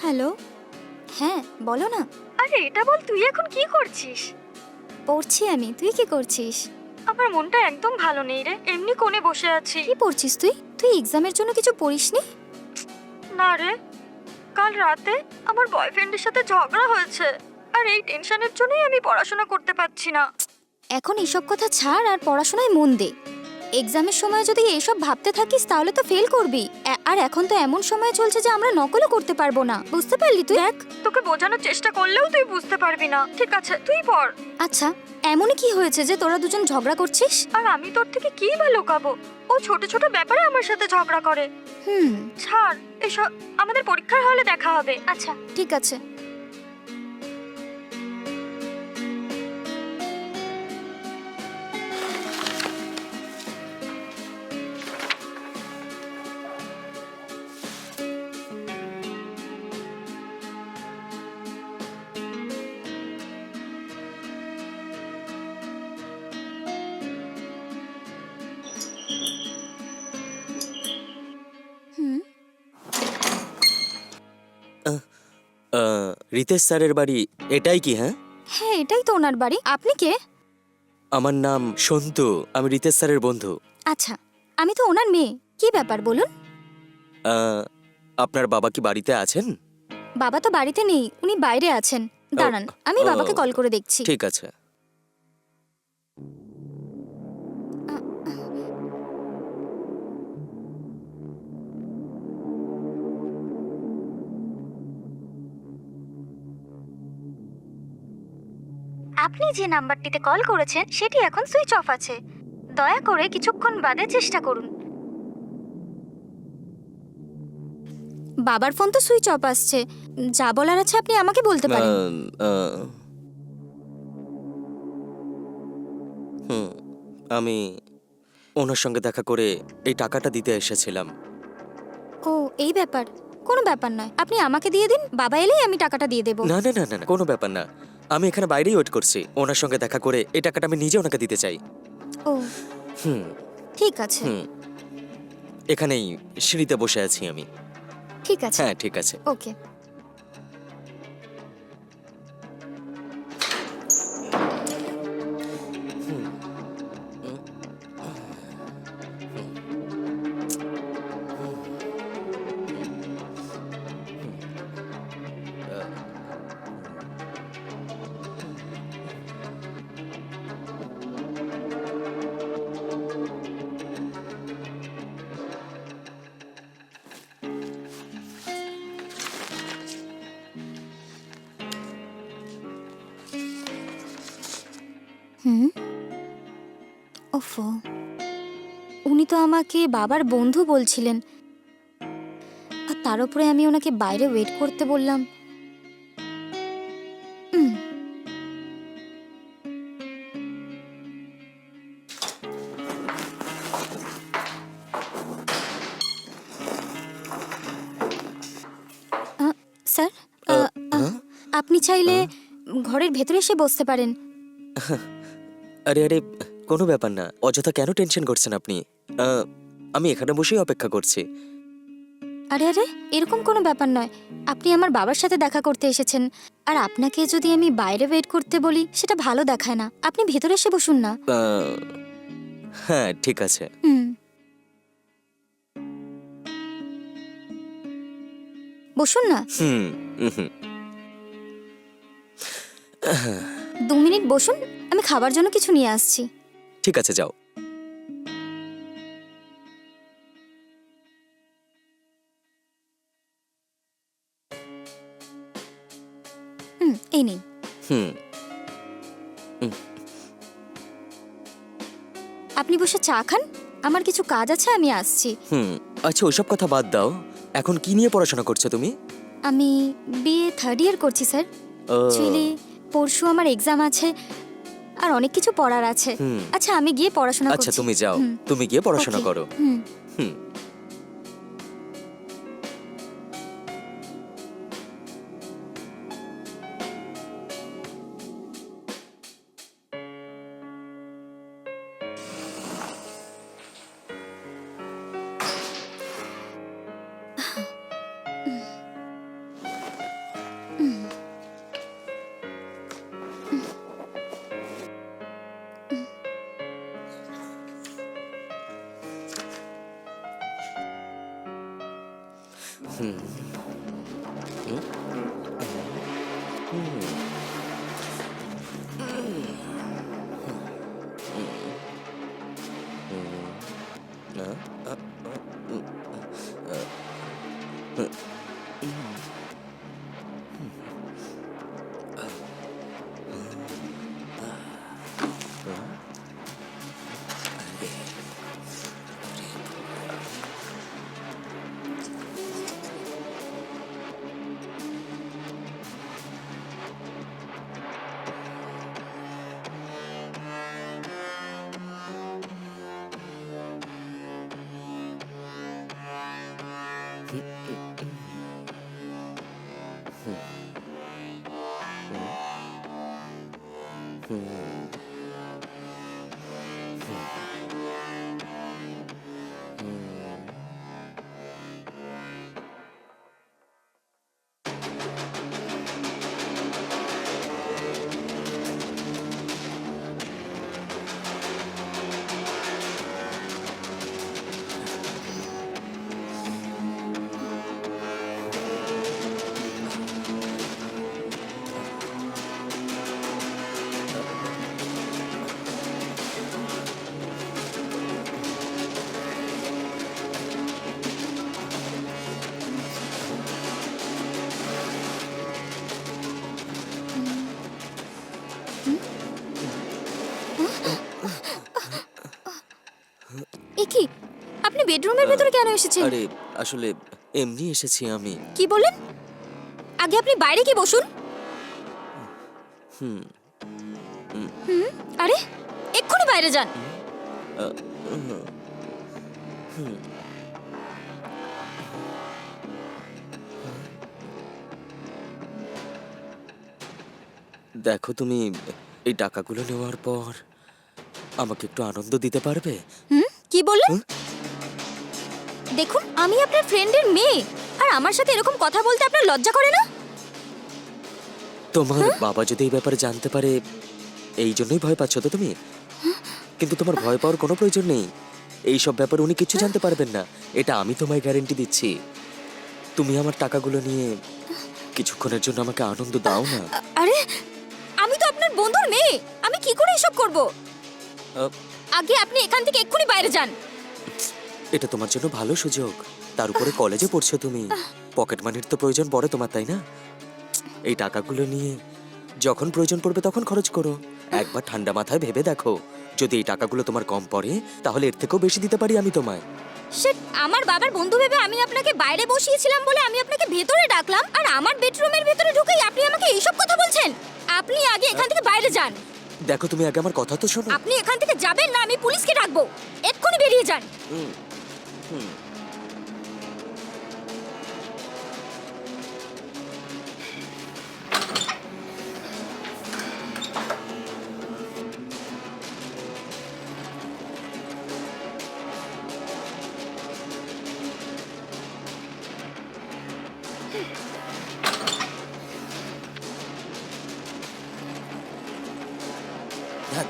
Hello. হ্যাঁ, বলো না। আরে এটা বল, তুই এখন কি করছিস? পড়ছি আমি, তুই কি করছিস? আমার মনটা একদম ভালো নেই রে, এমনি কোণে বসে আছি। কি পড়ছিস তুই? তুই এক্সামের জন্য কিছু পড়িসনি? না রে, কাল রাতে আমার বয়ফ্রেন্ডের সাথে ঝগড়া হয়েছে, আর এই টেনশনের জন্যই আমি পড়াশোনা করতে পারছি না। এখন এসব কথা ছাড় আর পড়াশোনায় মন দে। এক্সামের সময় যদি এসব ভাবতে থাকিস তাহলে তো ফেল করবি। আর এখন তো এমন সময় চলছে যে আমরা নকলও করতে পারবো না, বুঝতে পারলি তুই? দেখ, তোকে বোঝানোর চেষ্টা করলেও তুই বুঝতে পারবি না। ঠিক আছে, তুই পড়। আচ্ছা, এমনই কি হয়েছে যে তোরা দুজন ঝগড়া করছিস? আর আমি তোর থেকে কি বা লুকাবো? ও ছোট ছোট ব্যাপারে আমার সাথে ঝগড়া করে। হুম, ছাড় এসব, আমাদের পরীক্ষার হলে দেখা হবে। আচ্ছা ঠিক আছে। হুম, রিতেশ স্যারের বাড়ি এটাই কি? হ্যাঁ, হ্যাঁ এটাই তো ওনার বাড়ি। আপনি কে? আমার নাম সন্তু, আমি রিতেশ স্যারের বন্ধু। আচ্ছা, আমি তো ওনার মেয়ে। কি ব্যাপার বলুন? আহ, আপনার বাবা কি বাড়িতে আছেন? বাবা তো বাড়িতে নেই, উনি বাইরে আছেন। দাঁড়ান, আমি ও, বাবাকে কল করে দেখছি। ঠিক আছে। আপনি যে নাম্বারটিতে কল করেছেন সেটি এখন সুইচ অফ আছে। দয়া করে কিছুক্ষণ বাদে চেষ্টা করুন। বাবার ফোন তো সুইচ অফ আসছে। যা বলার আছে আপনি আমাকে বলতে পারেন। আহ, আহ, হুম, আমি ওনার সঙ্গে দেখা করে এই টাকাটা দিতে এসেছিলাম। ও, এই ব্যাপার। কোনো ব্যাপার নয়, আপনি আমাকে দিয়ে দিন, বাবা এলেই আমি টাকাটা দিয়ে দেব। না না না না না, কোনো ব্যাপার না। আমি এখানে বাইরেই ওয়েট করছি, ওনার সঙ্গে দেখা করে এই টাকাটা আমি নিজে ওনাকে দিতে চাই। ও, হুম ঠিক আছে। হুম, এখানেই সিঁড়িতে বসে আছি আমি। ঠিক আছে। হ্যাঁ ঠিক আছে। ওকে। হুম, ওফো, উনি তো আমাকে বাবার বন্ধু বলছিলেন, আর তার উপরে আমি ওনাকে বাইরে ওয়েট করতে বললাম। উম, স্যার, আহ, আ, হ্যাঁ? আপনি চাইলে ঘরের ভেতরে এসে বসতে পারেন। আরে আরে, কোনো ব্যাপার না, অযথা কেন টেনশন করছেন আপনি? আহ, আমি এখানে বসেই অপেক্ষা করছি। আরে আরে, এরকম কোনো ব্যাপার নয়। আপনি আমার বাবার সাথে দেখা করতে এসেছেন, আর আপনাকে যদি আমি বাইরে ওয়েট করতে বলি সেটা ভালো দেখায় না। আপনি ভেতরে এসে বসুন না। আহ, হ্যাঁ ঠিক আছে। হুম, বসুন না। হুম হুম। 2 মিনিট বসুন, আমি খাবার জন্য কিছু নিয়ে আসছি। ঠিক আছে, যাও। এই নিন। হুম আপনি বসে চা খান, আমার কিছু কাজ আছে, আমি আসছি। হুম। আচ্ছা, ওইসব কথা বাদ দাও, এখন কি নিয়ে পড়াশোনা করছো তুমি? আমি বিএ থার্ড ইয়ার করছি স্যার। অ্যাকচুয়ালি পরশু আমার এক্সাম আছে, আর অনেক কিছু পড়ার আছে। হুম। আচ্ছা, আমি গিয়ে পড়াশোনা আচ্ছা করছি। তুমি যাও, হুম, তুমি গিয়ে পড়াশোনা ওকে। করো। হুম। হুম। এ কি, আপনি বেডরুমের ভেতরে কেন এসেছেন? আরে আসলে এমনি এসেছি আমি। কি বললেন? আগে আপনি বাইরে গিয়ে বসুন। হুম। হুম, আরে এক্ষুনি বাইরে যান। দেখো, তুমি এই টাকাগুলো নেওয়ার পর আমাকে একটু আনন্দ দিতে পারবে? হুম, কি বললেন? দেখুন, আমি আপনার ফ্রেন্ডের মেয়ে, আর আমার সাথে এরকম কথা বলতে আপনার লজ্জা করে না? তোমার বাবা যদি এই ব্যাপারে জানতে পারে, এই জন্যই ভয় পাচ্ছ তো তুমি? কিন্তু তোমার ভয় পাওয়ার কোনো প্রয়োজন নেই। এই সব ব্যাপারে উনি কিছু জানতে পারবেন না, এটা আমি তোমায় গ্যারান্টি দিচ্ছি। তুমি আমার টাকাগুলো নিয়ে কিছুক্ষণের জন্য আমাকে আনন্দ দাও না। আরে আমি তো আপনার বন্ধুর মেয়ে, আমি কি করে এসব করব? আগে আপনি এখান থেকে এক্ষুনি বাইরে যান। এটা তোমার জন্য ভালো সুযোগ। তার উপরে কলেজে পড়ছো তুমি, পকেট মানির তো প্রয়োজন পড়ে তোমার, তাই না? এই টাকাগুলো নিয়ে যখন প্রয়োজন পড়বে তখন খরচ করো। একবার ঠান্ডা মাথায় ভেবে দেখো, যদি এই টাকাগুলো তোমার কম পড়ে তাহলে এর থেকেও বেশি দিতে পারি আমি তোমায়। শিট, আমার বাবার বন্ধু ভেবে আমি আপনাকে বাইরে বসিয়েছিলাম বলে আমি আপনাকে ভেতরে ডাকলাম, আর আমার বেডরুমের ভেতরে ঢুকেই আপনি আমাকে এইসব কথা বলছেন? আপনি আগে এখান থেকে বাইরে যান। দেখো, তুমি আগে আমার কথা তো শোনো। আপনি এখান থেকে যাবেন না, আমি পুলিশকে ডাকবো। এক্ষুনি বেরিয়ে যান। ধ্যাৎ।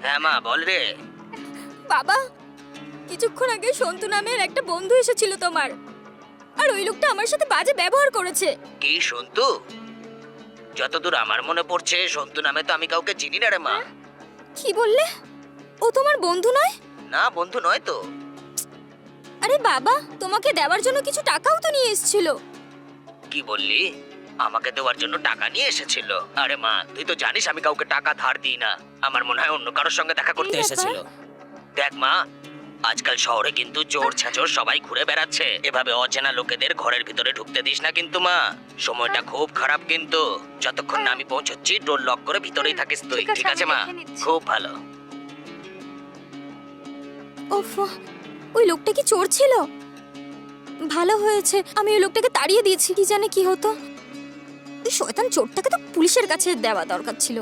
হ্যাঁ মা, বল রে। বাবা, কিছুক্ষণ আগে সন্তু নামের একটা বন্ধু এসেছিল তোমার, আর ওই লোকটা আমার সাথে বাজে ব্যবহার করেছে। কি সন্তু? যতদূর আমার মনে পড়ছে, সন্তু নামে তো আমি কাউকে চিনি না রে মা। কি বললে? ও তোমার বন্ধু নয়? না, বন্ধু নয় তো। আরে বাবা, তোমাকে দেওয়ার জন্য কিছু টাকাও তো নিয়ে এসেছিল। কি বললি? আমাকে দেওয়ার জন্য টাকা নিয়ে এসেছিল? আরে মা, তুই তো জানিস আমি কাউকে টাকা ধার দিই না। আমার মনে হয় অন্য কারোর সঙ্গে দেখা করতে এই ব্যাপার? এসেছিল। দেখ মা, আজকাল শহরে কিন্তু চোর ছাচোর সবাই ঘুরে বেড়াচ্ছে। এভাবে অচেনা লোকেদের ঘরের ভিতরে ঢুকতে দিস না কিন্তু মা। সময়টা খুব খারাপ কিন্তু। যতক্ষণ না আমি পৌঁছচ্ছি, ডোর লক করে ভিতরেই থাকিস তুই, ঠিক আছে, ঠিক আছে আমি মা? দেখে নিচ্ছি। খুব ভালো। ওফ, ওই লোকটা কি চোর ছিল? ভালো হয়েছে আমি ওই লোকটাকে তাড়িয়ে দিয়েছি, কি জানে কি হতো। ওই শয়তান চোরটাকে তো পুলিশের কাছে দেওয়া দরকার ছিল।